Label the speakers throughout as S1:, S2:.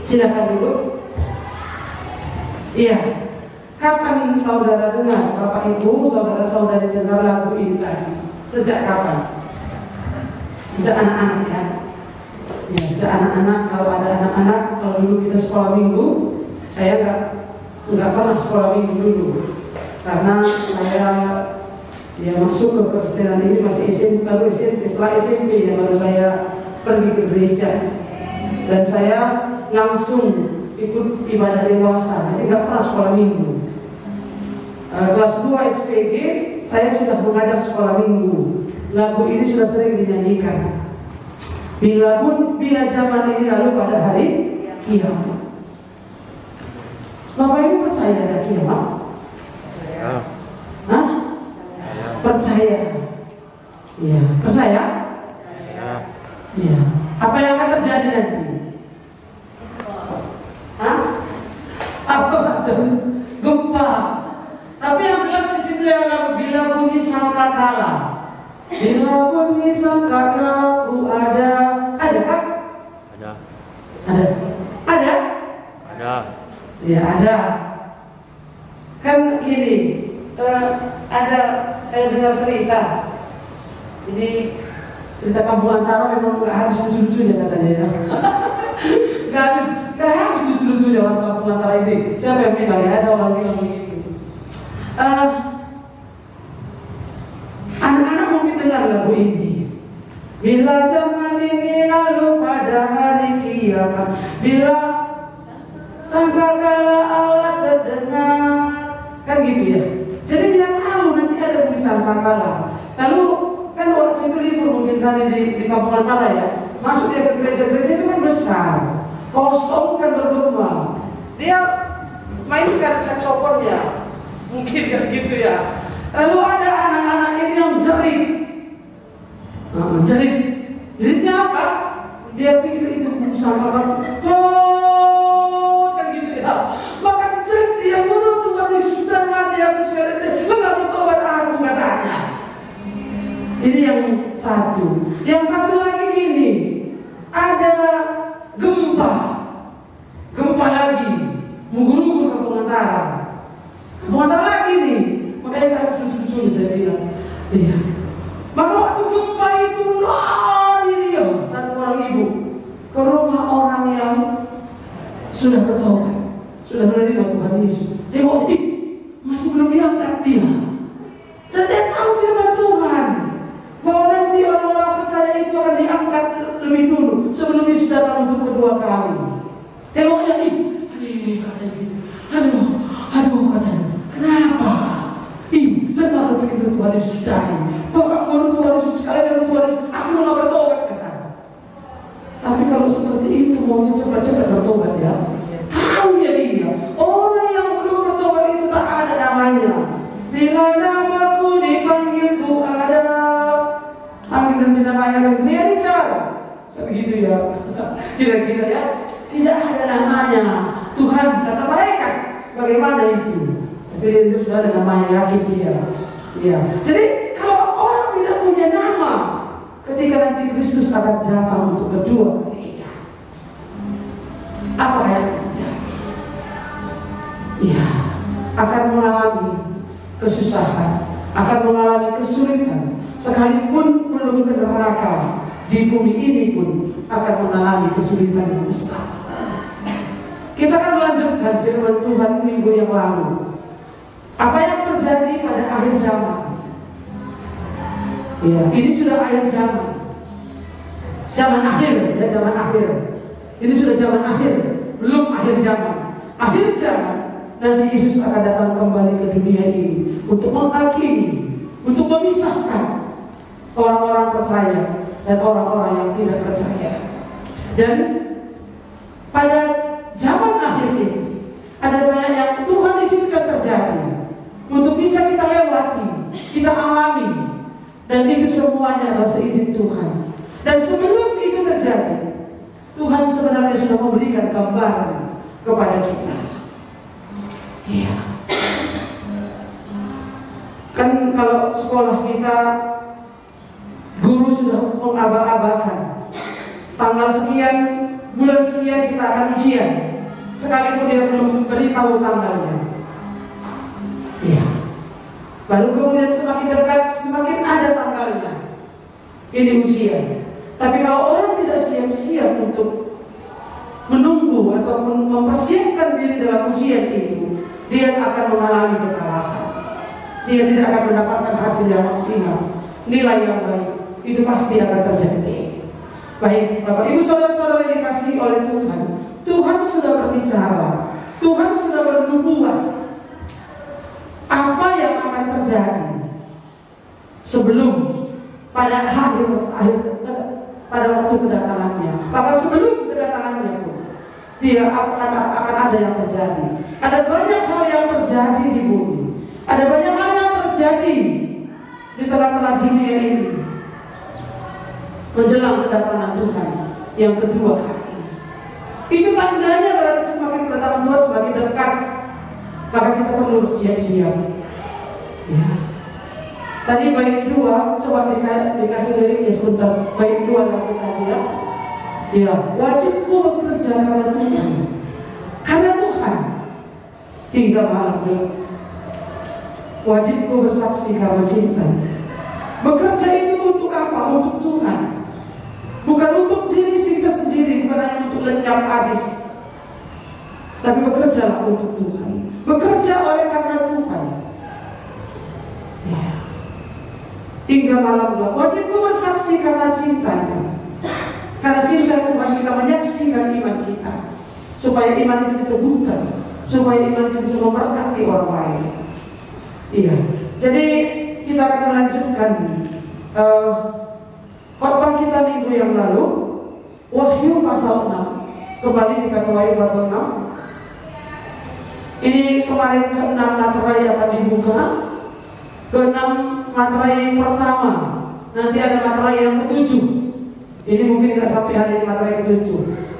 S1: Silakan dulu. Iya. Kapan saudara dengar, Bapak Ibu, saudara-saudari dengar lagu ini tadi? Sejak kapan? Sejak anak-anak ya. Ya, sejak anak-anak. Kalau ada anak-anak, kalau dulu kita sekolah minggu, saya nggak pernah sekolah minggu dulu, karena saya ya masuk ke Kristen ini masih SMP, baru SMP. Setelah SMP ya baru saya pergi ke gereja, dan saya langsung ikut ibadah dewasa, jadi nggak pernah sekolah minggu. Kelas 2 SPG saya sudah mengajar sekolah minggu. Lagu ini sudah sering dinyanyikan. Bila zaman ini lalu pada hari kiamat. Bapak Ibu percaya ada kiamat? Hah? Percaya? Iya. Percaya? Iya. Apa yang akan terjadi nanti? Hah? Apa macam gempa? Tapi yang jelas di situ yang bila bunyi sangkakala. Bila bunyi sangkakala ku ada kan? Ada. Ya ada. Kan gini, ada saya dengar cerita. Ini cerita kampung antara memang nggak harus lucu-lucunya katanya ya. Nggak harus lucu-lucunya orang kampung antara ini. Siapa yang bilang ya? Ada orang bilang begitu. Anak-anak mungkin dengar lagu ini. Bila zaman ini lalu pada hari kiamat, bila sangkakala Allah terdengar, kan gitu ya. Jadi dia tahu nanti ada bunyi sangkakala. Lalu kan waktu itu libur mungkin kali di kampung antara ya. Masuk dia ke gereja-gereja itu kan besar, kosong kan bergema. Dia mainkan saksofonnya. Mungkin kan gitu ya. Lalu ada anak-anak ini yang jerit. Jeritnya apa? Dia pikir itu sangkakala. Kan gitu ya. Maka jerit dia, menurut Tuhan Yesus sudah mati, aku sekali. Lu gak bertobat aku, katanya. Ini yang satu. Yang satu lagi gini, ada gempa lagi, menggugur kampung antara. Kampung antara lagi nih, makanya harus lucu-lucu saya bilang. Iya. Maka waktu gempa itu lari dia, satu orang ibu, ke rumah orang yang sudah bertobat, sudah menerima Tuhan Yesus. Tengok, masih belum diangkat dia. Dan dia tahu firman Tuhan bahwa nanti orang-orang percaya itu akan diangkat lebih dulu sebelum Yesus datang untuk kedua kali. Tengoknya katanya gitu. Aduh katanya. Kenapa? Lemah kepikir Tuhan Yesus datang. Bahkan menurut Tuhan Yesus sekali dan Tuhan Yesus, aku mau bertobat katanya. Tapi kalau seperti itu maunya cepat-cepat bertobat ya. Tahu ya dia, orang yang belum bertobat itu tak ada namanya. Bila namaku dipanggilku ada. Panggil nanti namanya kan dia bicara. Begitu ya. Kira-kira ya. Tidak ada namanya. Tuhan kata mereka. Bagaimana itu? Tapi itu sudah ada namanya, yakin dia. Ya. Jadi kalau orang tidak punya nama, ketika nanti Kristus akan datang untuk kedua kalinya, apa yang terjadi? Ya, akan mengalami kesusahan, akan mengalami kesulitan. Sekalipun belum ke neraka, di bumi ini pun akan mengalami kesulitan yang besar. Kita akan melanjutkan firman Tuhan minggu yang lalu. Apa yang terjadi pada akhir zaman? Ya, ini sudah akhir zaman. Zaman akhir, ya zaman akhir. Ini sudah zaman akhir, belum akhir zaman. Akhir zaman, nanti Yesus akan datang kembali ke dunia ini untuk menghakimi, untuk memisahkan orang-orang percaya dan orang-orang yang tidak percaya. Dan pada zaman akhir ini ada banyak yang Tuhan izinkan terjadi untuk bisa kita lewati, kita alami, dan itu semuanya adalah seizin Tuhan. Dan sebelum itu terjadi, Tuhan sebenarnya sudah memberikan gambaran kepada kita. Iya. Kan kalau sekolah kita, guru sudah mengaba-abakan tanggal sekian bulan sekian kita akan ujian, sekalipun dia belum beritahu tanggalnya. Iya. Baru kemudian semakin dekat, semakin ada tanggalnya. Ini ujian. Tapi kalau orang tidak siap-siap untuk menunggu ataupun mempersiapkan diri dalam ujian itu, dia akan mengalami kekalahan. Dia tidak akan mendapatkan hasil yang maksimal, nilai yang baik. Itu pasti akan terjadi. Baik, Bapak Ibu Saudara-saudara yang dikasihi oleh Tuhan, Tuhan sudah berbicara, Tuhan sudah bernubuat apa yang akan terjadi sebelum pada pada waktu kedatangannya. Bahkan sebelum kedatangannya pun dia akan ada yang terjadi. Ada banyak hal yang terjadi di bumi. Ada banyak hal yang terjadi di tengah-tengah dunia ini menjelang kedatangan Tuhan yang kedua kali. Itu tandanya berarti semakin kedatangan Tuhan semakin dekat. Maka kita perlu bersiap-siap. Ya. Tadi bait 2, coba dikasih liriknya sebentar. Bait 2 lagu tadi ya. Ya, wajibku bekerja karena Tuhan. Karena Tuhan. Hingga malam gelap. Wajibku bersaksi karena cinta. Bekerja itu untuk apa? Untuk Tuhan. Bukan untuk diri kita sendiri, bukan hanya untuk lenyap habis. Tapi bekerjalah untuk Tuhan. Bekerja oleh karena Tuhan. Ya. Hingga malam gelap. Wajibku bersaksi karena cintanya. Karena cinta Tuhan kita menyaksikan iman kita, supaya iman itu diteguhkan, supaya iman itu bisa memberkati orang lain. Iya. Jadi kita akan melanjutkan khotbah kita minggu yang lalu, Wahyu pasal 6. Kembali kita ke Wahyu pasal 6. Ini kemarin ke-6 materai akan dibuka. Ke-6 materai pertama. Nanti ada materai yang ke-7. Ini mungkin nggak sampai hari ini materai ke-7.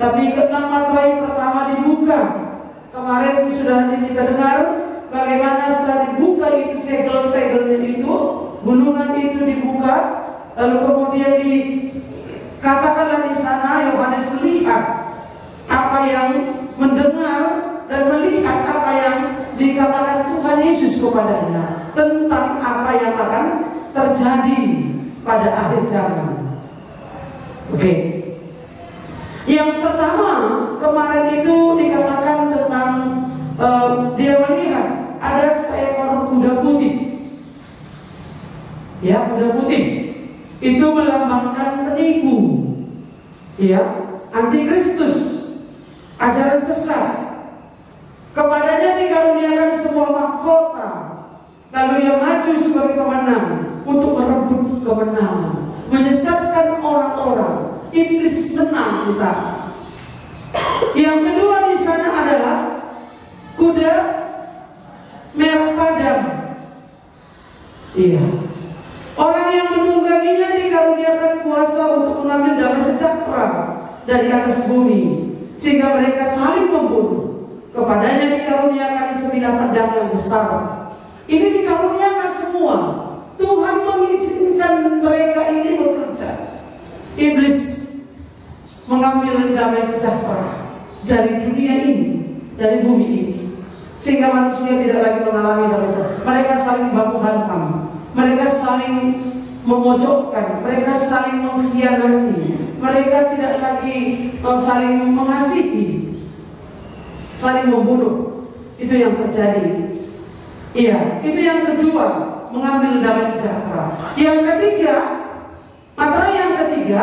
S1: Tapi ke-6 materai pertama dibuka. Kemarin sudah kita dengar bagaimana setelah dibuka itu segel-segelnya itu, gulungan itu dibuka, lalu kemudian dikatakanlah di sana Yohanes melihat apa yang mendengar dan melihat apa yang dikatakan Tuhan Yesus kepadanya tentang apa yang akan terjadi pada akhir zaman. Oke. Yang pertama kemarin itu dikatakan tentang dia melihat ada seekor kuda putih. Ya, kuda putih itu melambangkan penipu, ya, antikristus, ajaran sesat. Kepadanya dikaruniakan sebuah mahkota, lalu ia maju sebagai pemenang untuk merebut kemenangan, menyesatkan orang-orang. Iblis menang di sana. Yang kedua di sana adalah kuda merah padam. Iya. Orang yang menungganginya dikaruniakan kuasa untuk mengambil damai sejahtera dari atas bumi, sehingga mereka saling membunuh. Kepadanya dikaruniakan 9 pedang yang besar. Ini dikaruniakan semua. Tuhan mengizinkan mereka ini bekerja. Iblis mengambil damai sejahtera dari dunia ini, dari bumi ini, sehingga manusia tidak lagi mengalami damai sejahtera. Mereka saling baku hantam, mereka saling memojokkan, mereka saling mengkhianati, mereka tidak lagi saling mengasihi, saling membunuh. Itu yang terjadi. Iya, itu yang kedua, mengambil damai sejahtera. Yang ketiga, materai yang ketiga,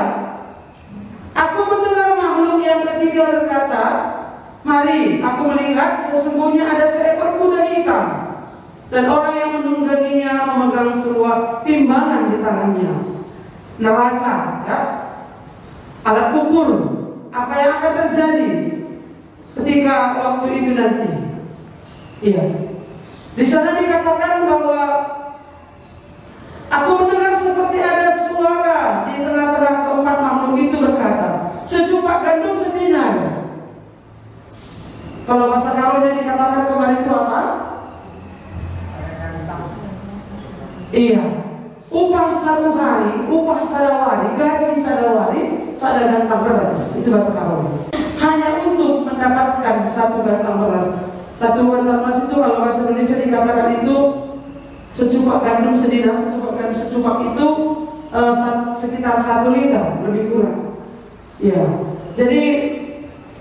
S1: aku mendengar makhluk yang ketiga berkata, mari, aku melihat sesungguhnya ada seekor kuda hitam, dan orang yang menungganginya memegang sebuah timbangan di tangannya, neraca, ya, alat ukur apa yang akan terjadi ketika waktu itu nanti. Iya. Di sana dikatakan bahwa aku mendengar seperti ada suara di tengah-tengah keempat makhluk itu berkata, secupak gandum sedinar. Kalau bahasa Karonya dikatakan kemarin itu apa? Iya, upah satu hari, upah sadawari, gaji sadawari, sadagantang beras. Itu bahasa Karonya. mendapatkan satu batang beras. Satu batang beras itu kalau bahasa Indonesia dikatakan itu secupak gandum sedina. Secupak itu sekitar 1 liter lebih kurang. Ya, jadi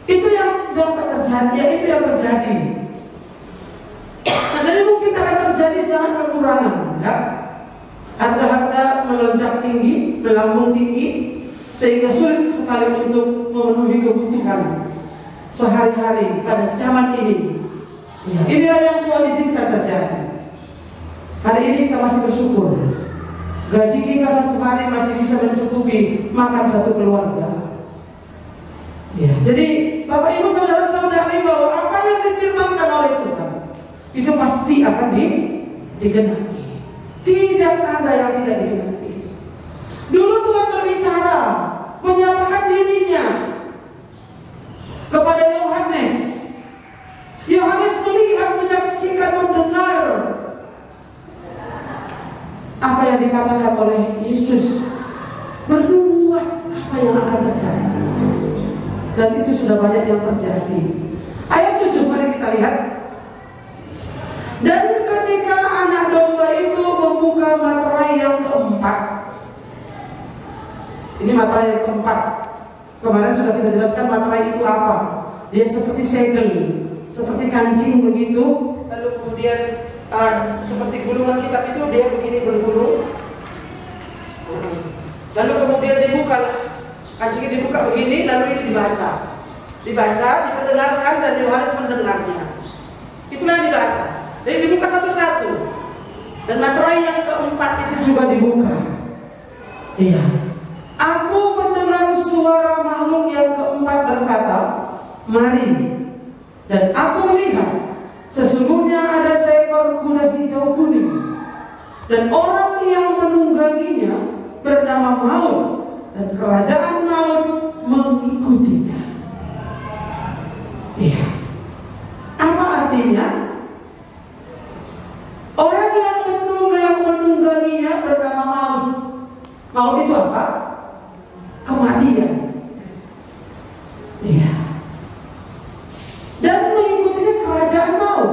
S1: itu yang dapat terjadi, ya itu yang terjadi. Jadi mungkin akan terjadi sangat kekurangan, ya. Harga-harga melonjak tinggi, melambung tinggi, sehingga sulit sekali untuk memenuhi kebutuhan sehari-hari pada zaman ini. Ya, inilah yang Tuhan izinkan terjadi. Hari ini kita masih bersyukur. Gaji kita satu hari masih bisa mencukupi makan satu keluarga. Ya, jadi Bapak Ibu saudara-saudari, bahwa apa yang difirmankan oleh Tuhan itu pasti akan digenapi. Tidak ada yang tidak digenapi. Dulu Tuhan berbicara, menyatakan dirinya kepada Yohanes. Yohanes melihat, menyaksikan, mendengar apa yang dikatakan oleh Yesus, bernubuat apa yang akan terjadi. Dan itu sudah banyak yang terjadi. Ayat 7, mari kita lihat. Dan ketika anak domba itu membuka materai yang keempat. Ini materai yang keempat. Kemarin sudah kita jelaskan materai itu apa. Dia seperti segel, seperti kancing begitu. Lalu kemudian seperti gulungan kitab itu dia begini bergulung. Lalu kemudian dibuka, kancingnya dibuka begini, lalu ini dibaca, diperdengarkan, dan Yohanes mendengarnya. Itulah yang dibaca. Jadi dibuka satu-satu. Dan materai yang keempat itu juga dibuka. Iya. Aku mendengar suara makhluk yang keempat berkata, mari. Dan aku melihat, sesungguhnya ada seekor kuda hijau kuning, dan orang yang menungganginya bernama Maut, dan kerajaan Maut mengikutinya. Iya. Apa artinya? Orang yang menungganginya bernama Maut. Maut itu apa? Kematian. Iya. Dan mengikutinya kerajaan Maut.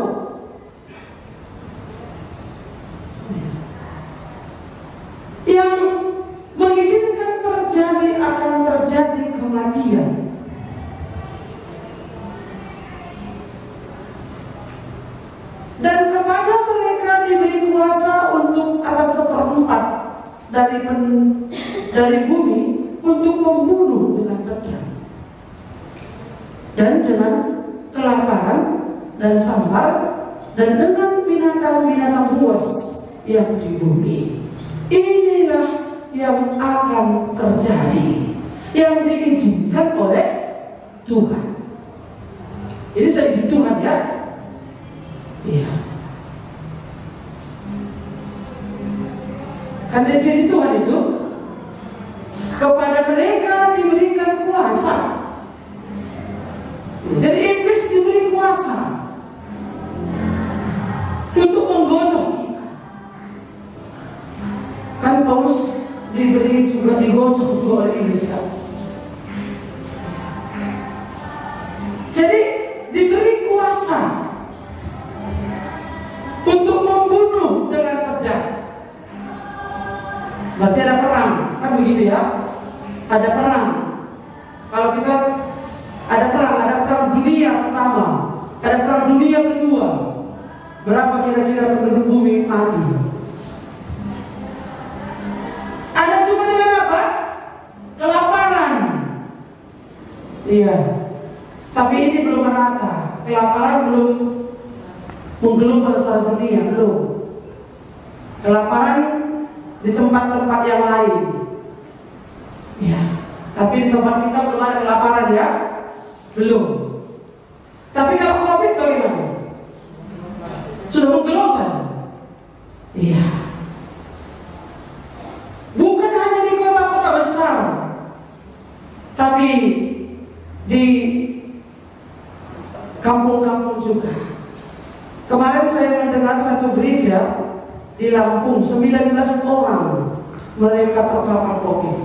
S1: Yang mengizinkan akan terjadi kematian. Dan kepada mereka diberi kuasa untuk atas 1/4 dari bumi untuk membunuh dengan pedang dan dengan kelaparan dan sambar dan dengan binatang-binatang buas yang di bumi. Inilah yang akan terjadi, yang diizinkan oleh Tuhan. Ini seizin Tuhan, ya. Iya. Kan dari sisi Tuhan itu, kepada mereka diberikan kuasa. Jadi iblis diberi kuasa untuk menggocok kita. Kan Paulus diberi juga digocok oleh iblis, kan? Jadi diberi kuasa untuk membunuh dengan pedang. Berarti ada perang, kan begitu ya? Ada perang. Kalau kita ada perang dunia pertama, ada perang dunia kedua. Berapa kira-kira penduduk bumi mati? Ada juga dengan apa? Kelaparan. Iya. Tapi ini belum merata. Kelaparan belum menggelumbang secara dunia, belum. Kelaparan di tempat-tempat yang lain. Ya, tapi di tempat kita belum ada kelaparan, ya, belum. Tapi kalau COVID bagaimana? Sudah menggelombang. Iya. Bukan hanya di kota-kota besar, tapi di kampung-kampung juga. Kemarin saya mendengar satu gereja di Lampung, 19 orang mereka terpapar COVID.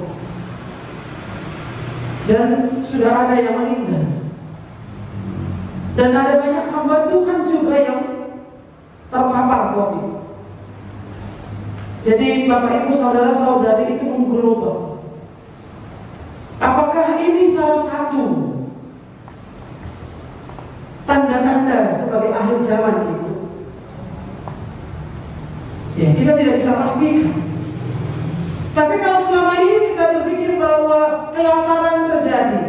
S1: Dan sudah ada yang meninggal. Dan ada banyak hamba Tuhan juga yang terpapar COVID. Jadi Bapak Ibu saudara-saudari itu mengglobal. Apakah ini salah satu tanda-tanda sebagai akhir zaman itu? Ya, kita tidak bisa pastikan. Tapi kalau selama ini kita berpikir bahwa kelaparan terjadi,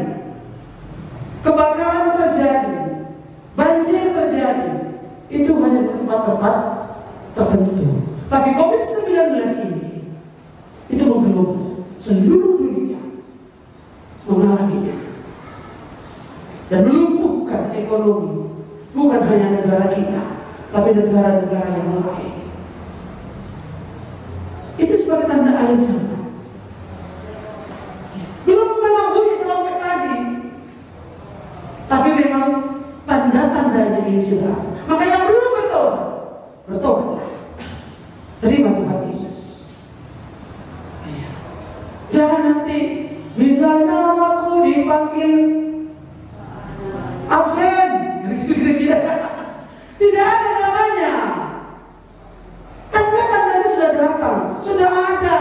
S1: kebakaran terjadi, banjir terjadi, itu hanya di tempat-tempat tertentu. Tapi COVID-19 ini itu menggelembung seluruh dunia, mengalaminya dan melumpuhkan ekonomi, bukan hanya negara kita, tapi negara-negara yang lain. Itu sebagai tanda akhir zaman. Belum memang bunyi trompet tadi, tapi memang tanda-tandanya ini sudah. Maka yang belum bertobat, bertobatlah. Terima Tuhan Yesus. Jangan nanti bila namaku dipanggil absen, gitu kira-kira. Tidak ada namanya. Tanda-tandanya sudah datang, sudah ada.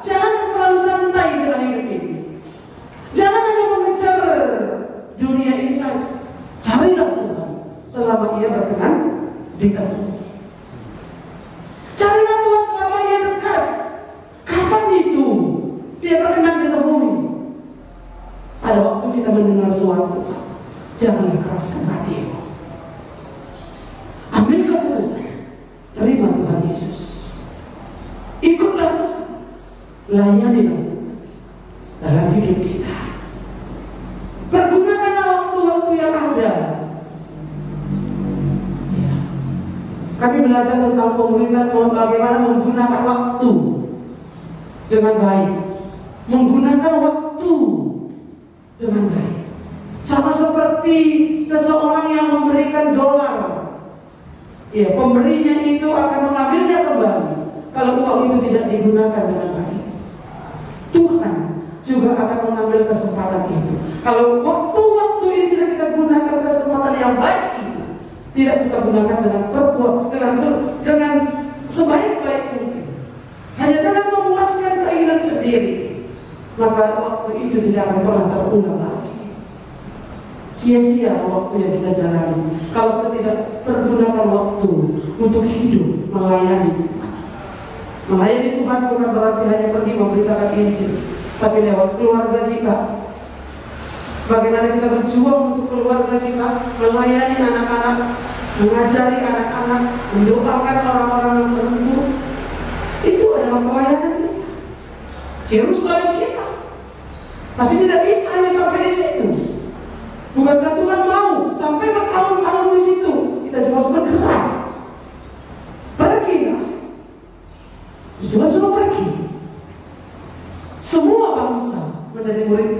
S1: Jangan terlalu santai dengan hidup ini. Jangan hanya mengejar dunia ini saja. Carilah Tuhan selama ia berkenan ditemui. Carilah Tuhan selama ia dekat. Kapan itu dia berkenan ditemui? Pada waktu kita mendengar suara Tuhan, janganlah keraskan hatimu. Ambil keputusan. Terima Tuhan Yesus. Ikutlah Tuhan. Layanilah Tuhan dalam hidup kita. Pergunakanlah waktu-waktu yang ada. Ya. Kami belajar tentang pemerintah bagaimana menggunakan waktu dengan baik. Menggunakan waktu dengan baik. Sama seperti seseorang yang memberikan dolar. Ya, pemberinya itu akan mengambilnya kembali kalau uang itu tidak digunakan dengan baik. Tuhan juga akan mengambil kesempatan itu. Kalau waktu-waktu ini tidak kita gunakan kesempatan yang baik itu, tidak kita gunakan dengan sebaik-baik mungkin, hanya dengan memuaskan keinginan sendiri, maka waktu itu tidak akan pernah terulang lagi. Sia-sia waktu yang kita jalani kalau kita tidak pergunakan waktu untuk hidup melayani Tuhan. Melayani Tuhan bukan berarti hanya pergi memberitakan Injil, tapi lewat keluarga kita. Bagaimana kita berjuang untuk keluarga kita, melayani anak-anak, mengajari anak-anak, mendoakan orang-orang yang tertentu. Itu adalah pelayanan kita. Yerusalem kita. Tapi tidak bisa hanya sampai di situ. Bukankah Tuhan mau sampai bertahun-tahun di situ? Kita juga harus bergerak. Pergilah. Tuhan suruh pergi. Semua bangsa menjadi murid.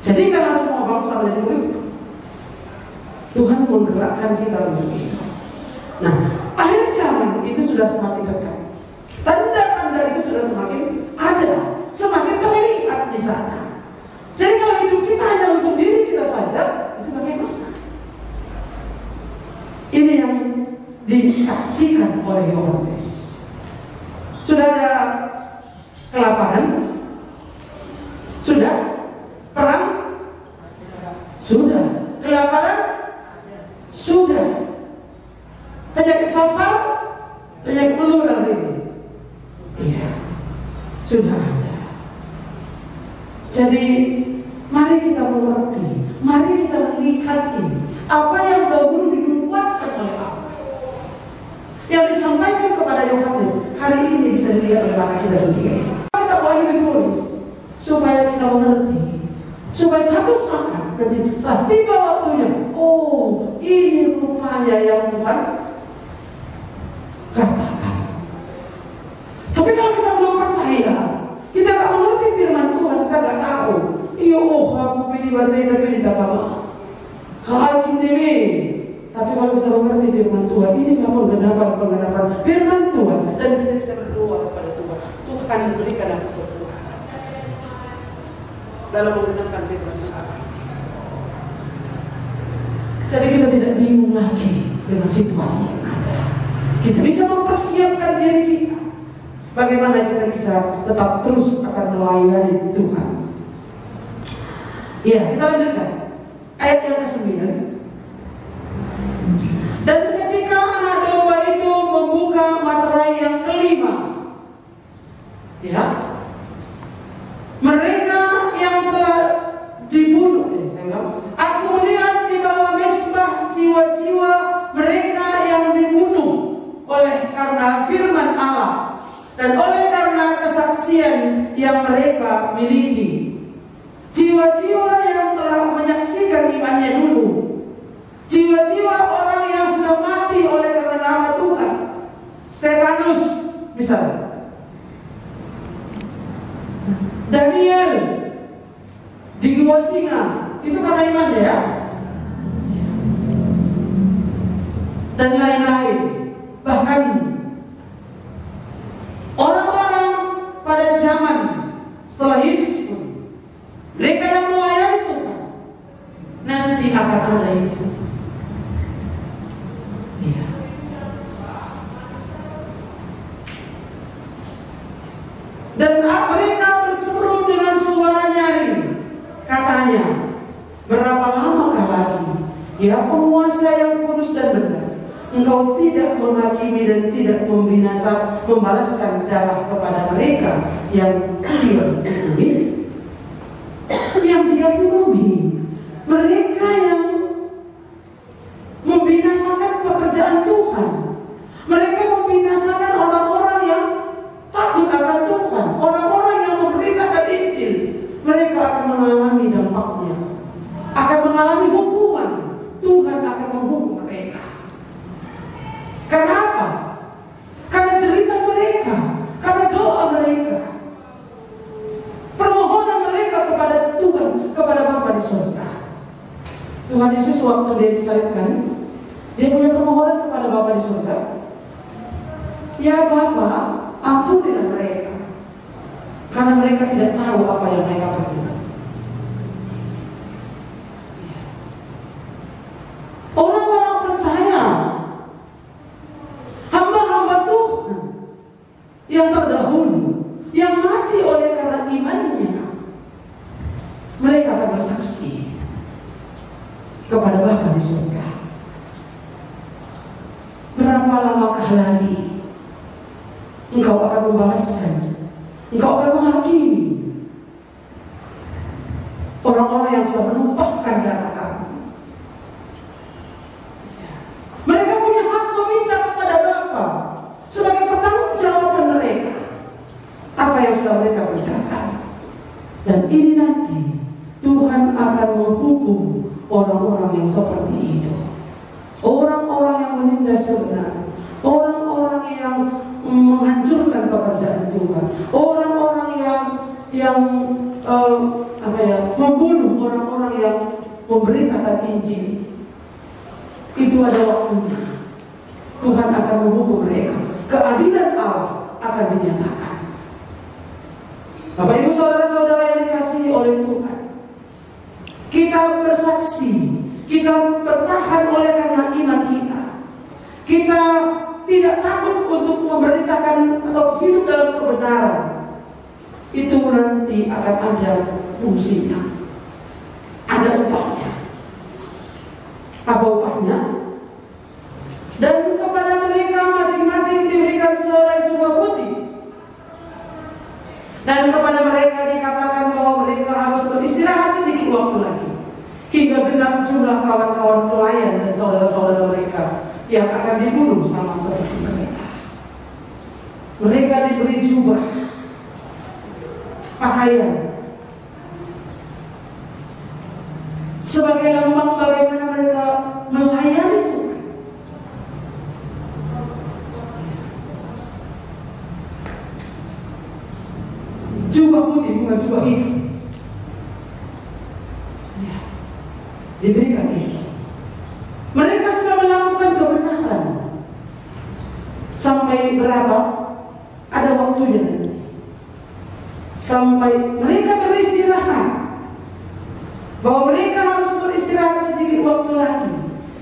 S1: Jadi karena semua bangsa menjadi murid, Tuhan menggerakkan kita untuk itu. Nah, akhir zaman itu sudah semakin dekat. Tanda-tanda itu sudah semakin ada, semakin terlihat di sana. Jadi kalau hidup kita hanya untuk diri kita saja, itu bagaimana? Ini yang disaksikan oleh Yohanes. Sudah ada kelaparan? Sudah? Perang? Sudah. Kelaparan? Sudah. Penyakit sampar? Penyakit menular ini? Iya. Sudah ada. Jadi mari kita mengerti, mari kita melihat ini. Apa yang dahulu dinubuatkan oleh Allah, yang disampaikan kepada Yohanes, hari ini bisa dilihat oleh mata kita sendiri. Kita mau ini ditulis supaya kita mengerti, supaya satu saat nanti saat tiba waktunya, oh ini rupanya yang Tuhan katakan. Tapi kalau kita belum percaya, kita tak mengerti firman Tuhan, kita tak tahu. Iyo, aku pilih batai dan pilih tak apa. Hakim demi. Tapi kalau kita mengerti firman Tuhan, ini namun pengenapan firman Tuhan, dan kita bisa berdoa kepada Tuhan. Tuhan berikan aku berdoa dalam mendengarkan firman Tuhan. Jadi kita tidak bingung lagi dengan situasi yang ada. Kita bisa mempersiapkan diri kita. Bagaimana kita bisa tetap terus akan melayani Tuhan. Ya, kita lanjutkan ayat yang ke-9. Dan ketika anak domba itu membuka materai yang kelima, ya, mereka yang telah dibunuh, aku melihat di bawah mezbah jiwa-jiwa mereka yang dibunuh oleh karena firman Allah dan oleh karena kesaksian yang mereka miliki. Jiwa-jiwa yang telah menyaksikan imannya dulu, jiwa-jiwa orang yang sudah mati oleh karena nama Tuhan. Stefanus misalnya, Daniel di gua singa, itu karena imannya, ya. Dan lain-lain. Bahkan orang-orang pada zaman setelah Yesus pun, mereka yang melayani Tuhan, nanti akan ada itu. Iya. Dan mereka berseru dengan suara nyaring, katanya, berapa lamakah lagi, ya penguasa yang kudus dan benar, engkau tidak menghakimi dan tidak membalaskan darah kepada mereka yang diam di bumi, yang diam di bumi, mereka yang membinasakan pekerjaan Tuhan, mereka membinasakan orang-orang yang takut akan Tuhan, orang-orang yang memberitakan Injil. Mereka akan mengalami dampaknya, akan mengalami hukuman. Tuhan akan menghukum mereka. Karena apa? Karena cerita mereka, karena doa mereka, permohonan mereka kepada Tuhan, kepada Bapa di surga. Tuhan Yesus waktu dia disalibkan, dia punya permohonan kepada Bapa di surga. Ya Bapa, ampunilah mereka, karena mereka tidak tahu apa yang mereka perbuat. Orang-orang percaya, hamba-hamba Tuhan yang terdahulu, yang mati oleh karena imannya, mereka akan bersaksi kepada Bapa di surga. Berapa lamakah lagi engkau akan membalaskan, engkau akan menghakimi orang-orang yang sudah menumpahkan darah kamu. Mereka punya hak meminta kepada Bapa sebagai pertanggungjawaban mereka apa yang sudah mereka kerjakan. Dan ini nanti Tuhan akan menghukum orang-orang yang seperti itu, orang-orang yang menindas kebenaran, orang-orang yang menghancurkan pekerjaan Tuhan, orang-orang yang membunuh orang-orang yang memberitakan Injil. Itu ada waktunya. Tuhan akan menghukum mereka. Keadilan Allah akan dinyatakan. Bapak Ibu saudara-saudara yang dikasihi oleh Tuhan, kita bersaksi, kita bertahan oleh karena iman kita. Kita tidak takut untuk memberitakan atau hidup dalam kebenaran. Itu nanti akan ada fungsinya, ada upahnya. Apa upahnya? Dan kepada mereka masing-masing diberikan sehelai jubah putih, dan kepada mereka dikatakan bahwa mereka harus beristirahat sedikit waktu lagi, hingga genap jumlah kawan-kawan pelayan dan saudara-saudara mereka yang akan dibunuh sama seperti mereka. Mereka diberi jubah, pakaian, sebagai lambang bagaimana mereka melayani Tuhan. Jubah putih bukan jubah hitam. Ya, diberikan ini. Mereka sudah melakukan kebenaran sampai berapa? Ada waktunya nanti. Sampai mereka beristirahat, bahwa mereka harus beristirahat sedikit waktu lagi,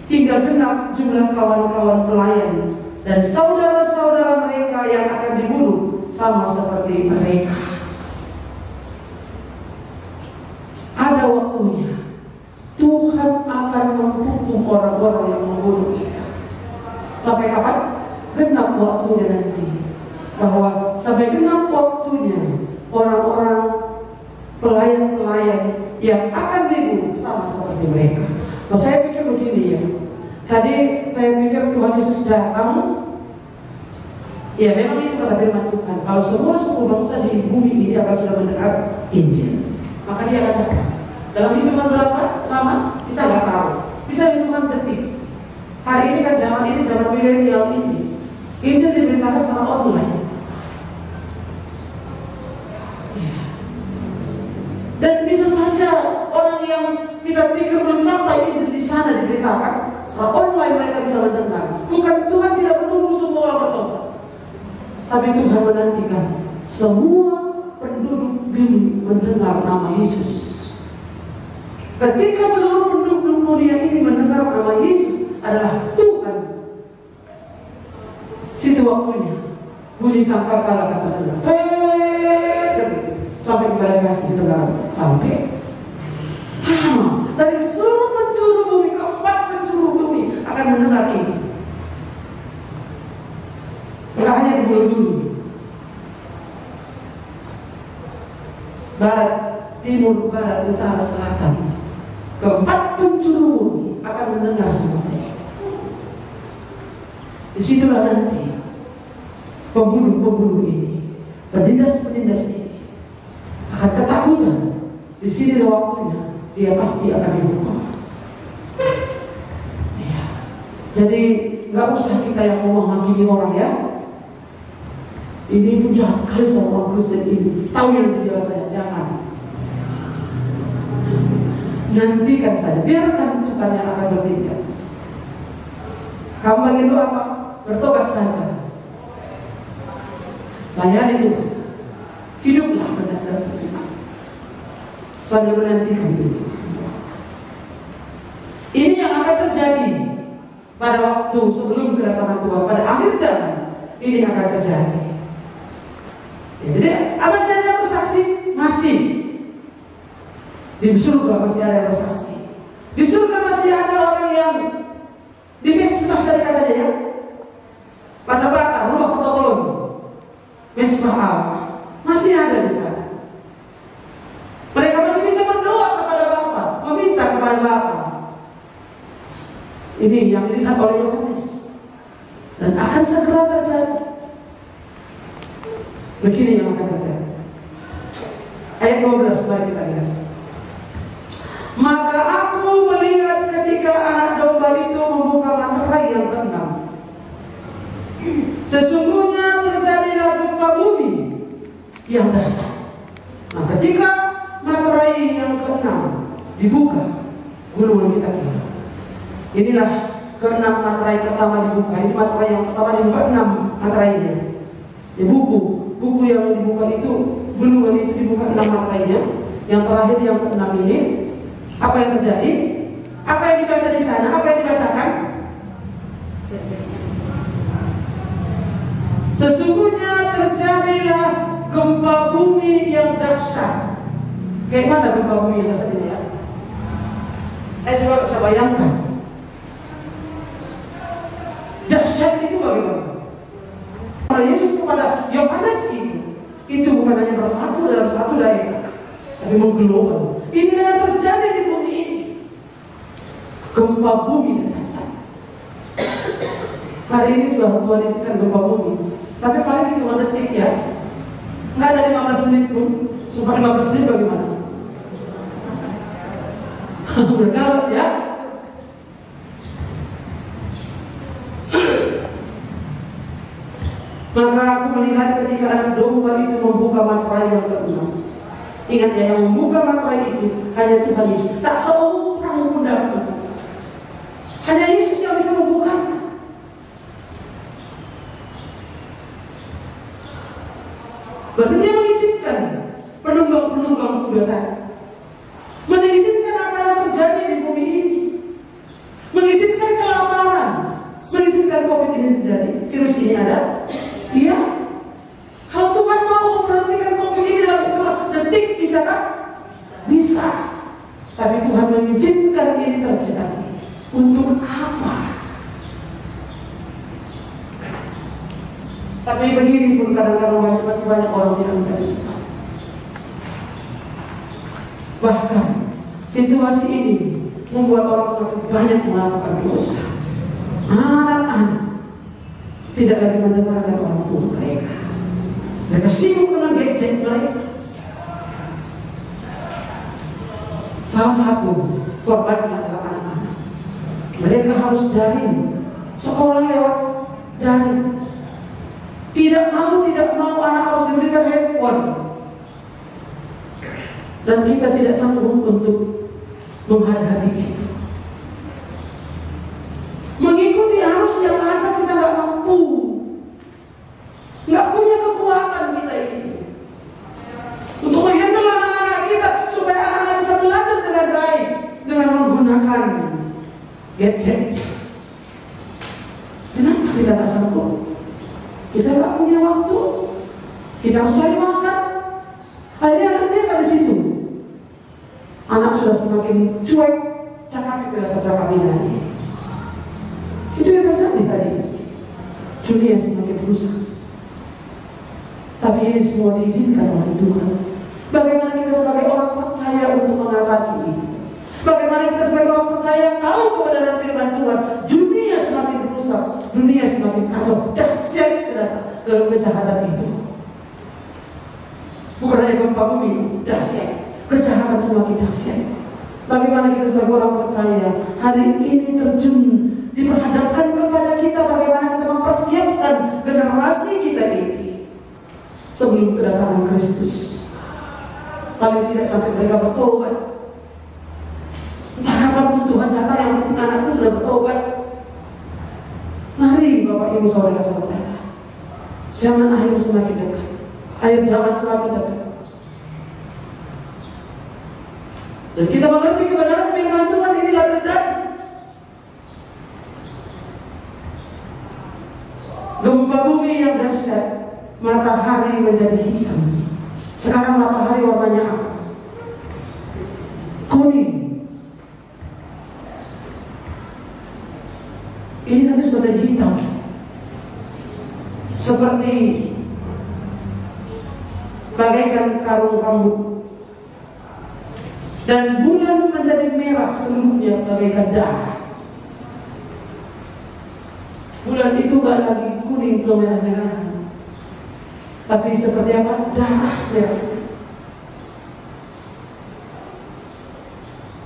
S1: hingga genap jumlah kawan-kawan pelayan dan saudara-saudara mereka yang akan dibunuh sama seperti mereka. Ada waktunya Tuhan akan menghukum orang-orang yang membunuh kita. Sampai kapan? Genap waktunya nanti. Bahwa sampai genap waktunya orang-orang pelayan-pelayan yang akan dibunuh sama seperti mereka. Nah, saya pikir begini ya. Tadi saya pikir Tuhan Yesus datang. Ya memang itu kata firman Tuhan. Kalau semua suku bangsa di bumi ini akan sudah mendengar Injil, maka dia akan datang. Dalam hitungan berapa lama? Kita nggak tahu. Bisa hitungan detik. Hari ini kan zaman ini zaman milenial ini. Injil diberitakan secara online. Dan bisa saja orang yang kita pikir belum sampai Injil di sana diberitakan secara online mereka bisa mendengar. Bukan Tuhan tidak menunggu semua orang bertobat, tapi Tuhan menantikan semua penduduk bumi mendengar nama Yesus. Ketika seluruh penduduk dunia ini mendengar nama Yesus adalah Tuhan, situ waktunya bunyi sangkakala kata dengar, sampai kepada kasih dengar sampai sama dari seluruh penjuru bumi, keempat penjuru bumi akan mendengar ini. Bukan hanya di bumi, barat, timur, barat, utara, selatan, keempat penjuru bumi akan mendengar semuanya. Disitulah nanti pembunuh-pembunuh ini, penindas-penindas ini akan ketakutan. Di sini waktunya dia pasti akan dihukum. Ya. Jadi nggak usah kita yang mau menghakimi orang ya. Ini pun jahat kali sama orang Kristen ini. Tahu yang tidak saya jangan. Nantikan saja, biarkan Tuhan yang akan bertindak. Kamu bagian doa apa? Bertobat saja. Layani Tuhan. Hiduplah benar-benar berterima sambil menantikan itu semua. Ini yang akan terjadi pada waktu sebelum kedatangan Tuhan, pada akhir zaman ini akan terjadi. Ya, jadi apa saja bersaksi masih di surga, masih ada yang bersaksi. Di surga masih ada orang yang di mesbah dari katanya ya, bata-bata, rumah pertolongan, mesbah Allah masih ada di sana. Mereka masih bisa berdoa kepada Bapa, meminta kepada Bapa. Ini yang dilihat oleh Yohanes dan akan segera terjadi. Begini yang akan terjadi. Ayat 12 mari kita lihat. Maka aku melihat ketika anak domba itu membuka materai yang keenam. Sesungguhnya terjadilah gempa bumi yang dahsyat. Nah, ketika materai yang keenam dibuka, gulungan kita kira. Inilah keenam materai pertama dibuka. Ini materai yang pertama dibuka, 6 materainya. Ya, buku yang dibuka itu, gulungan itu dibuka 6 materainya. Yang terakhir yang keenam ini, apa yang terjadi? Apa yang dibaca di sana? Apa yang dibacakan? Sesungguhnya terjadilah gempa bumi yang dahsyat. Kayak mana gempa bumi yang dahsyat ini ya? Saya juga bisa bayangkan. Dahsyat itu bagaimana? Kalau Yesus kepada Yohanes itu bukan hanya berlaku dalam satu daerah, tapi mengglobal. Ini yang terjadi di bumi ini. Gempa bumi yang dahsyat. Hari ini juga Tuhan izinkan gempa bumi, tapi paling itu 5 detik ya. Nggak ada 15 menit pun. Sumpah 15 menit bagaimana? Bergalut ya. Maka aku melihat ketika anak domba itu membuka materai yang keenam. Ingat ya, yang membuka materai itu hanya Tuhan Yesus. Tak seorang pun dapat. Hanya Yesus yang bisa membuka. Berarti dia mengizinkan penunggang-penunggang kuda tadi, mengizinkan apa yang terjadi di bumi ini, mengizinkan ini terjadi? Virus ini ada? Iya. Kalau Tuhan mau memberhentikan COVID ini dalam hitungan detik, bisa kan? Bisa. Tapi Tuhan mengizinkan ini terjadi. Untuk apa? Tapi begini pun kadang-kadang masih banyak orang tidak mencari Tuhan. Bahkan situasi ini membuat orang semakin banyak melakukan dosa. Anak-anak tidak lagi mendengarkan orang tua mereka. Mereka sibuk dengan gadget mereka. Salah satu korbannya adalah anak-anak. Mereka harus daring, sekolah lewat daring. Tidak mau anak harus diberikan handphone. Dan kita tidak sanggup untuk menghadapi itu. Mengikuti arus yang ada kita nggak mampu, nggak punya kekuatan kita ini untuk menghandle anak-anak kita supaya anak-anak bisa belajar dengan baik dengan menggunakan gadget. Kenapa kita nggak sanggup? Kita nggak punya waktu, kita harus cari makan. Akhirnya anak dia di situ. Anak sudah semakin cuek, cakap tidak tercakap ini. Itu yang terjadi tadi. Dunia semakin rusak. Tapi ini semua diizinkan oleh Tuhan. Bagaimana kita sebagai orang percaya untuk mengatasi itu? Bagaimana kita sebagai orang percaya yang tahu kebenaran firman Tuhan? Dunia semakin rusak, dunia semakin kacau, dahsyat kejahatan itu. Bukan hanya gempa bumi, dahsyat, kejahatan semakin dahsyat. Bagaimana kita sebagai orang percaya hari ini terjun diperhadapkan kepada kita, bagaimana kita mempersiapkan generasi kita ini sebelum kedatangan Kristus. Paling tidak sampai mereka bertobat. Entah kapan Tuhan datang, yang penting anakku sudah bertobat. Mari Bapak Ibu saudara-saudara, zaman akhir semakin dekat, akhir zaman semakin dekat. Dan kita mengerti kebenaran firman Tuhan inilah terjadi. Gempa bumi yang dahsyat, matahari menjadi hitam. Sekarang matahari warnanya apa? Kuning. Ini nanti sudah jadi hitam, seperti bagaikan karung rambut. Dan bulan menjadi merah seluruhnya bagaikan darah. Bulan itu gak lagi kuning kemerah-merahan, tapi seperti apa? Darah merah.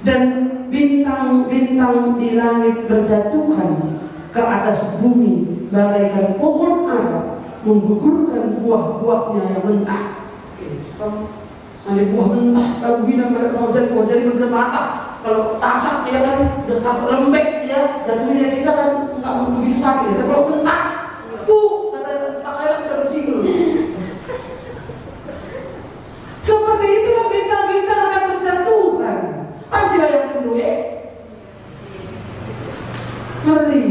S1: Dan bintang-bintang di langit berjatuhan ke atas bumi bagaikan pohon ara menggugurkan buah-buahnya yang mentah. Ada buah mentah, kalau bilang kalau jadi mata, kalau tasak dia kan sudah tasak lembek ya, jatuhnya kita kan nggak begitu sakit. Tapi kalau mentah, kata kakaknya tercinggung. Seperti itulah bintang-bintang akan berjatuhan. Apa yang perlu ya? Ngeri.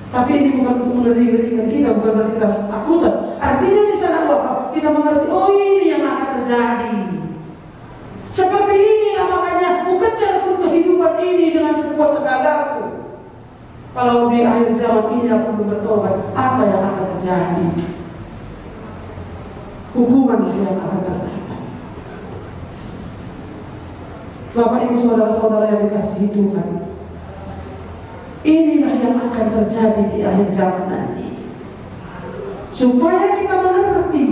S1: Tapi ini bukan untuk mengeri-ngerikan kita, bukan berarti kita takutan. Artinya di sana apa? Kita mengerti, oh ini yang akan terjadi. Seperti inilah makanya kukejar kehidupan ini dengan sekuat tenagaku. Kalau di akhir zaman ini aku belum bertobat, apa yang akan terjadi? Hukumanlah yang akan terdapat. Bapak Ibu saudara-saudara yang dikasihi Tuhan, inilah yang akan terjadi di akhir zaman nanti. Supaya kita mengerti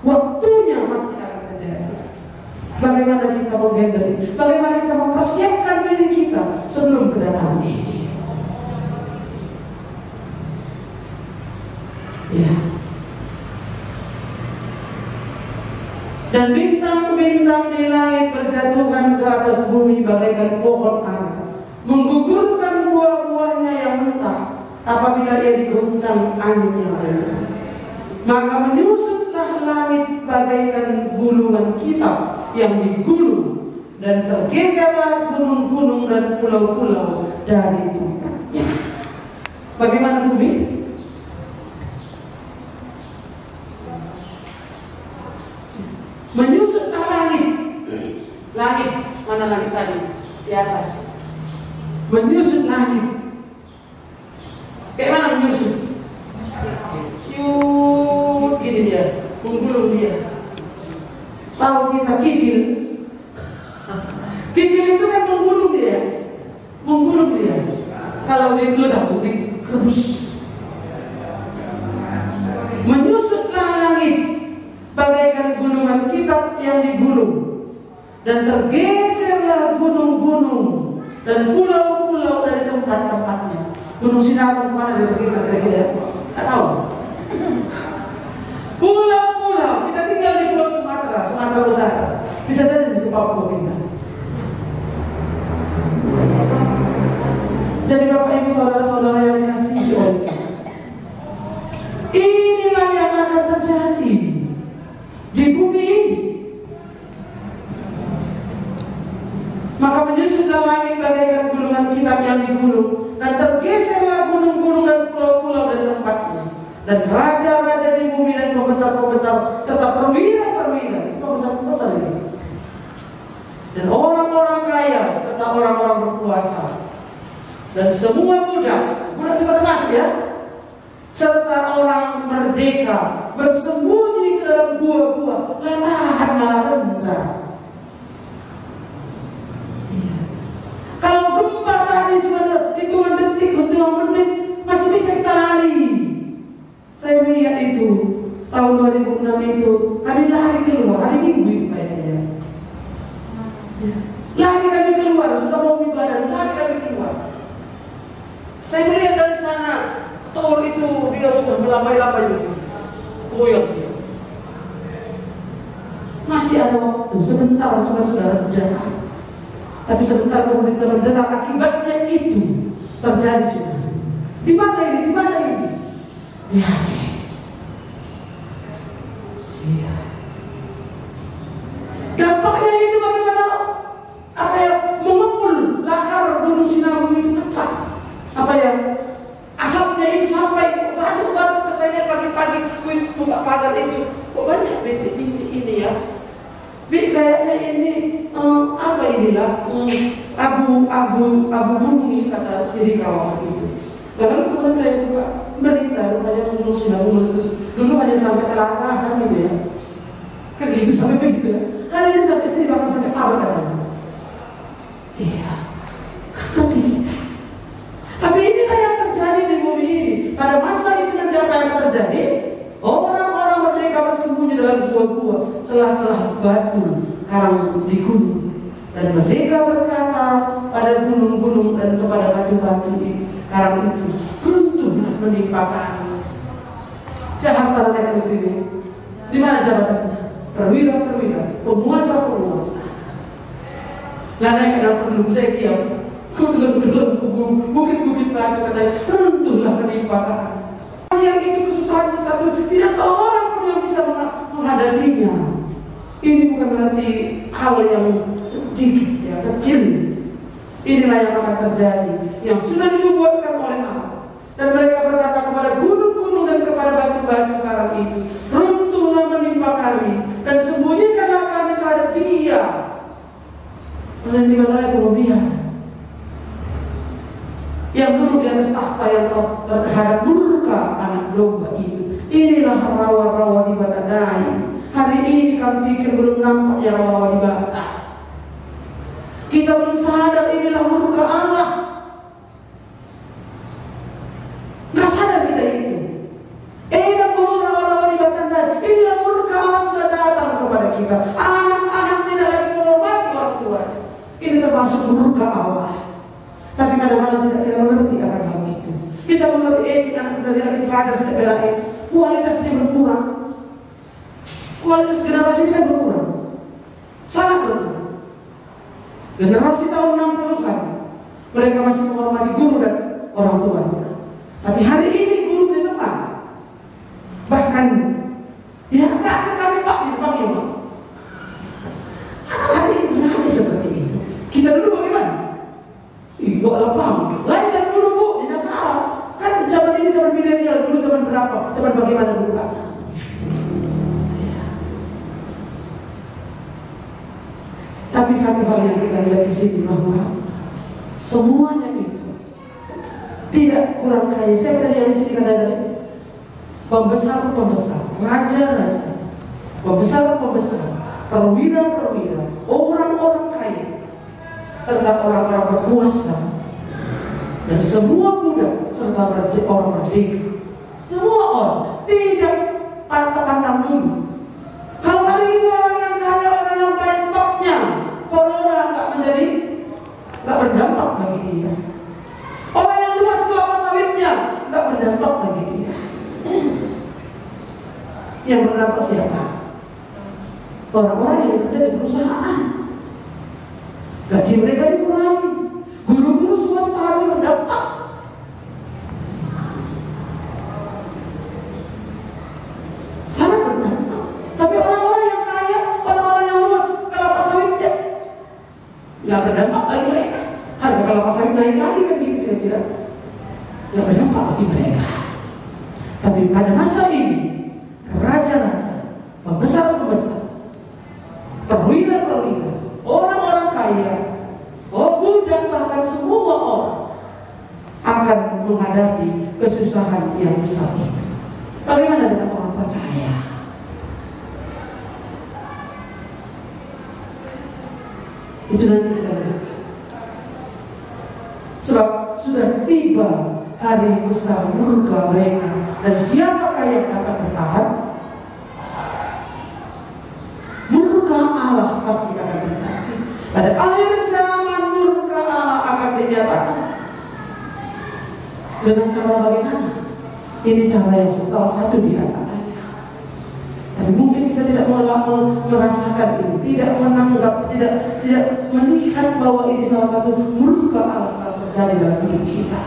S1: waktunya pasti akan terjadi. Bagaimana kita menghandle ini? Bagaimana kita mempersiapkan diri kita sebelum kedatangan ini? Ya. Dan bintang-bintang di langit berjatuhan ke atas bumi bagaikan pohon ara, menggugurkan buah-buahnya yang mentah apabila ia diguncang angin yang kencang. Maka menyusutlah langit bagaikan gulungan kitab yang digulung, dan tergeserlah gunung-gunung dan pulau-pulau dari tempatnya. Bagaimana bumi? Menyusut ke langit. Langit, mana langit tadi? Di atas. Menyusut langit. Kayak mana menyusut? Ciut gini dia, menggulung dia. Tahu kita kikil? Kikil itu kan menggulung dia. Menggulung dia. Kalau diledak, dikrebus. Menyusutlah langit bagaikan gulungan kitab yang digulung, dan tergeserlah gunung-gunung dan pulau-pulau dari tempat-tempatnya. Gunung Sinabung kemana dia bergeser kira-kira? Tak tahu. Pulau-pulau, kita tinggal di Pulau Sumatera, Sumatera Utara. Bisa jadi di Papua kita. Jadi Bapak Ibu saudara-saudara yang dikasihi oleh Tuhan, inilah yang akan terjadi di bumi ini. Maka menyusutlah langit bagaikan gulungan kitab yang digulung, dan tergeserlah gunung-gunung dan pulau-pulau dari tempatnya. Dan raja-raja di bumi dan pembesar-pembesar serta perwira-perwira, pembesar-pembesar ini, dan orang-orang kaya serta orang-orang berkuasa, dan semua budak juga termasuk ya, serta orang merdeka bersembunyi ke dalam gua-gua, latahan malah rendah. Kalau gempa tadi sudah hitungan detik, hitungan menit, masih bisa kita lari. Saya melihat itu tahun 2006 itu, kami lari keluar, hari Minggu itu kayaknya. Lari kami keluar, sudah mau ibadah, lari kami keluar. Saya melihat dari sana, tol itu dia sudah melambai-lambai itu, koyok dia. Masih ada waktu, sebentar saudara-saudara berjalan. Tapi sebentar kemudian kita mendengar akibatnya itu terjadi sudah. Di mana ini? Di mana ini? Di Aceh. Iya. Dampaknya itu bagaimana? Apa ya? Memukul lahar Gunung Sinabung itu pecah. Apa ya? Asapnya itu sampai batu-batu. Saya pagi-pagi buka pagar itu, kok banyak bintik-bintik ini ya? Kayaknya ini apa inilah abu gunung ini, kata Sirikawa itu. Lalu kemudian saya buka berita rupanya Gunung Sinabung meletus. Dulu hanya sampai Telangka kan gitu ya, kan gitu sampai begitu ya. Hari ini sampai sini bahkan sampai Sabah katanya. Iya, nanti kita. Tapi inilah yang terjadi di bumi ini. Pada masa itu nanti apa yang terjadi? Orang-orang merdeka bersembunyi dalam gua-gua, celah-celah batu karang di gunung. Dan merdeka berkata pada gunung-gunung dan kepada batu-batu di karang itu, runtuhlah menimpa kami. Jakarta mereka begini. Di mana jabatannya? Perwira-perwira, penguasa-penguasa. Lah naik ke dalam saya kiam, kudelem-kudelem, bukit-bukit batu katanya, runtuhlah menimpa kami. Yang itu kesusahan satu, tidak seorang pun yang bisa menghadapinya. Ini bukan berarti hal yang sedikit, ya, kecil. Inilah yang akan terjadi, yang sudah dibuatkan oleh Allah. Dan mereka berkata kepada gunung-gunung dan kepada batu-batu karang itu, runtuhlah menimpa kami, dan sembunyikanlah kami terhadap Dia. Dan di mana kemudian yang duduk di atas tahta yang terhadap murka anak domba itu. Inilah rawa-rawa di Batanai. Hari ini kami pikir belum nampak ya rawa-rawa di Bata. Kita belum sadar inilah murka Allah. Nggak sadar kita itu. Inilah rawa-rawa di Batanai. Inilah murka Allah sudah datang kepada kita. Anak-anak tidak lagi menghormati orang tua. Ini termasuk murka Allah. Tapi kadang-kadang tidak kita mengerti akan hal itu. Kita mengerti anak dari lagi raja setiap belain, kualitasnya berkurang. Kualitas generasi kita berkurang, sangat berkurang. Generasi tahun 60-an mereka masih menghormati guru dan orang tua. Tapi hari ini guru di depan, bahkan ya anak kami panggil. Hari ini berani seperti itu. Kita dulu bagaimana? Ibu lapang, lain dan dulu bu, di negara kan Cuman bagaimana berkata? Tapi satu hal yang kita lihat di sini bahwa semuanya itu tidak kurang kaya. Saya tadi yang di sini kata dari pembesar-pembesar, raja-raja, pembesar-pembesar, perwira-perwira, orang-orang kaya, serta orang-orang berkuasa, dan semua budak serta orang merdeka. Semua orang tidak pandang dulu. Kalau hari ini orang yang kaya, orang yang kaya stoknya, corona nggak berdampak bagi dia. Orang yang luas kelapa sawitnya nggak berdampak bagi dia. Yang berdampak siapa? Orang-orang yang bekerja di perusahaan. Gaji mereka dikurangi. Guru-guru swasta harus berdampak. Sangat berdampak. Tapi orang-orang yang kaya, orang-orang yang luas kelapa sawitnya nggak berdampak bagi mereka. Harga kelapa sawit naik lagi kan gitu kira-kira. Nggak berdampak bagi mereka. Tapi pada masa ini, raja-raja, pembesar-pembesar, perwira-perwira, orang-orang kaya, budak, bahkan semua orang akan menghadapi kesusahan yang besar itu. Bagaimana dengan orang percaya? Itu nanti kita lihat. Sebab sudah tiba hari besar murka mereka, dan siapakah yang dapat bertahan? Murka Allah pasti akan terjadi. Pada akhir zaman murka Allah akan dinyatakan. Dengan cara bagaimana? Ini cara yang salah satu di antaranya. Tapi mungkin kita tidak merasakan ini, tidak menanggap, tidak melihat bahwa ini salah satu murka Allah saat terjadi dalam hidup kita.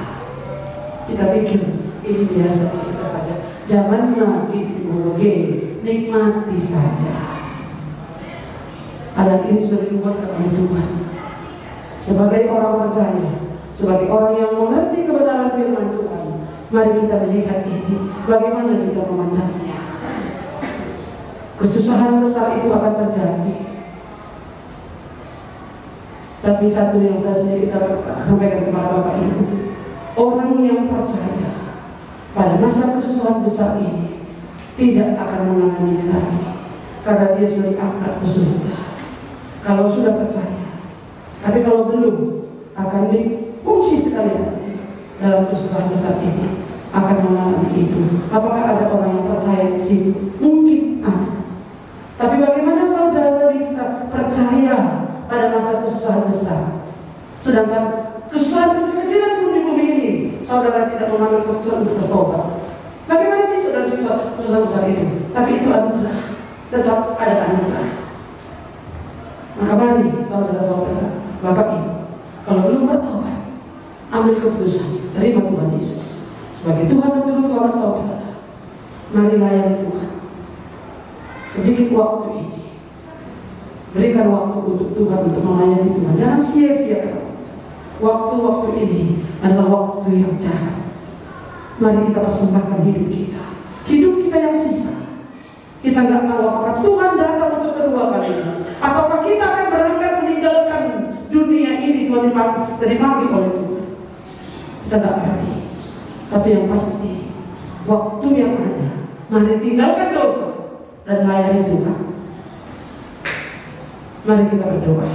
S1: Kita pikir ini biasa saja. Zamannya itu nikmati saja. Alat ini sudah dibuatkan oleh Tuhan. Sebagai orang percaya, sebagai orang yang mengerti kebenaran firman Tuhan, mari kita melihat ini, bagaimana kita memandangnya. Kesusahan besar itu akan terjadi. Tapi satu yang saya kita sampaikan kepada Bapak Ibu, orang yang percaya pada masa kesusahan besar ini tidak akan mengalami lagi, karena dia sudah diangkat ke surga. Kalau sudah percaya, tapi kalau belum, akan diuji sekali lagi dalam kesusahan besar ini, akan mengalami itu. Apakah ada orang yang percaya di sini? Mungkin ada. Tapi bagaimana saudara bisa percaya pada masa kesusahan besar, sedangkan kesusahan kecil-kecilan pun di bumi ini saudara tidak mengambil keputusan untuk bertobat? Bagaimana bisa dalam kesusahan besar itu? Tapi itu anugerah, tetap ada anugerah. Maka mari saudara-saudara, Bapak Ibu, kalau belum bertobat, ambil keputusan, terima Tuhan Yesus sebagai Tuhan dan Juru Selamat saudara. Mari layani Tuhan. Sedikit waktu ini, berikan waktu untuk Tuhan, untuk melayani Tuhan. Jangan sia-siakan. Waktu-waktu ini adalah waktu yang jahat. Mari kita persembahkan hidup kita, hidup kita yang sisa. Kita nggak tahu apakah Tuhan datang untuk kedua kalinya, ataukah kita akan berangkat meninggalkan dunia ini dipanggil oleh Tuhan. Kita nggak ngerti. Tapi yang pasti, waktu yang ada, mari tinggalkan dosa dan layani Tuhan. Mari kita berdoa.